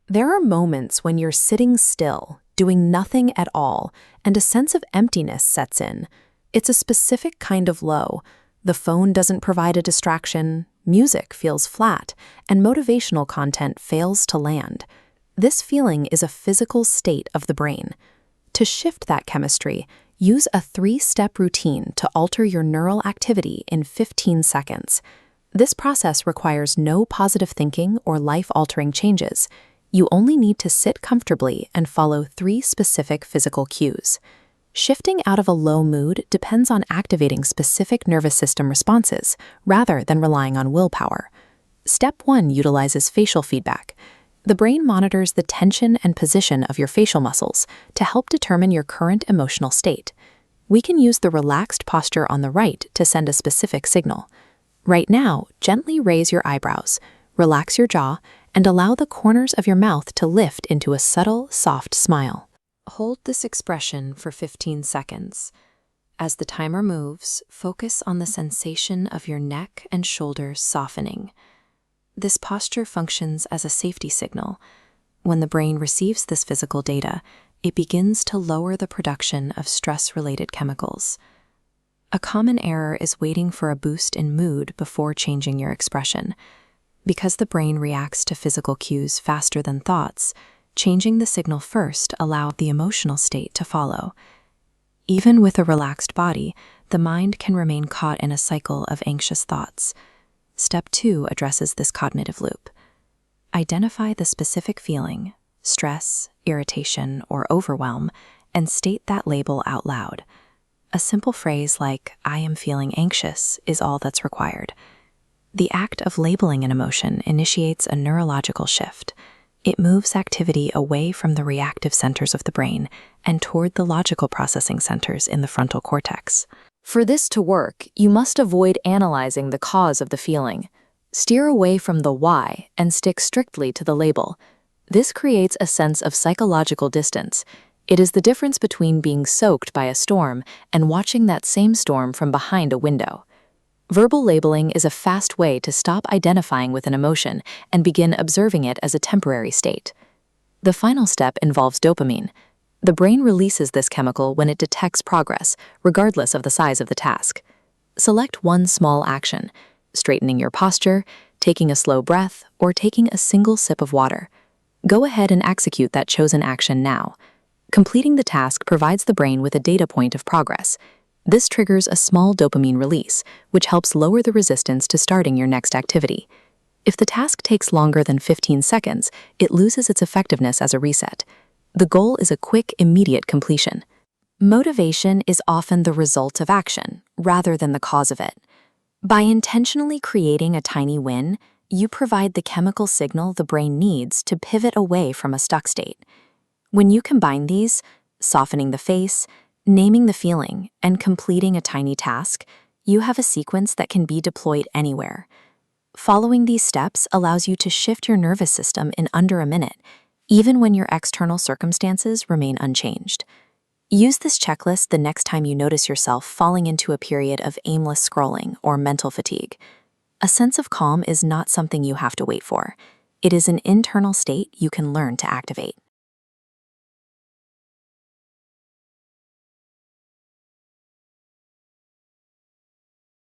There are moments when you're sitting still, doing nothing at all, and a sense of emptiness sets in. It's a specific kind of low. The phone doesn't provide a distraction, music feels flat, and motivational content fails to land. This feeling is a physical state of the brain. To shift that chemistry, use a 3-step routine to alter your neural activity in 15 seconds. This process requires no positive thinking or life-altering changes. You only need to sit comfortably and follow 3 specific physical cues. Shifting out of a low mood depends on activating specific nervous system responses rather than relying on willpower. Step 1 utilizes facial feedback. The brain monitors the tension and position of your facial muscles to help determine your current emotional state. We can use the relaxed posture on the right to send a specific signal. Right now, gently raise your eyebrows, relax your jaw, and allow the corners of your mouth to lift into a subtle, soft smile. Hold this expression for 15 seconds. As the timer moves, focus on the sensation of your neck and shoulders softening. This posture functions as a safety signal. When the brain receives this physical data, it begins to lower the production of stress-related chemicals. A common error is waiting for a boost in mood before changing your expression. Because the brain reacts to physical cues faster than thoughts, changing the signal first allows the emotional state to follow. Even with a relaxed body, the mind can remain caught in a cycle of anxious thoughts. Step 2 addresses this cognitive loop. Identify the specific feeling, stress, irritation, or overwhelm, and state that label out loud. A simple phrase like, "I am feeling anxious," is all that's required. The act of labeling an emotion initiates a neurological shift. It moves activity away from the reactive centers of the brain and toward the logical processing centers in the frontal cortex. For this to work, you must avoid analyzing the cause of the feeling. Steer away from the why and stick strictly to the label. This creates a sense of psychological distance. It is the difference between being soaked by a storm and watching that same storm from behind a window. Verbal labeling is a fast way to stop identifying with an emotion and begin observing it as a temporary state. The final step involves dopamine. The brain releases this chemical when it detects progress, regardless of the size of the task. Select one small action, straightening your posture, taking a slow breath, or taking a single sip of water. Go ahead and execute that chosen action now. Completing the task provides the brain with a data point of progress. This triggers a small dopamine release, which helps lower the resistance to starting your next activity. If the task takes longer than 15 seconds, it loses its effectiveness as a reset. The goal is a quick, immediate completion. Motivation is often the result of action, rather than the cause of it. By intentionally creating a tiny win, you provide the chemical signal the brain needs to pivot away from a stuck state. When you combine these, softening the face, naming the feeling, and completing a tiny task, you have a sequence that can be deployed anywhere. Following these steps allows you to shift your nervous system in under a minute, even when your external circumstances remain unchanged. Use this checklist the next time you notice yourself falling into a period of aimless scrolling or mental fatigue. A sense of calm is not something you have to wait for. It is an internal state you can learn to activate.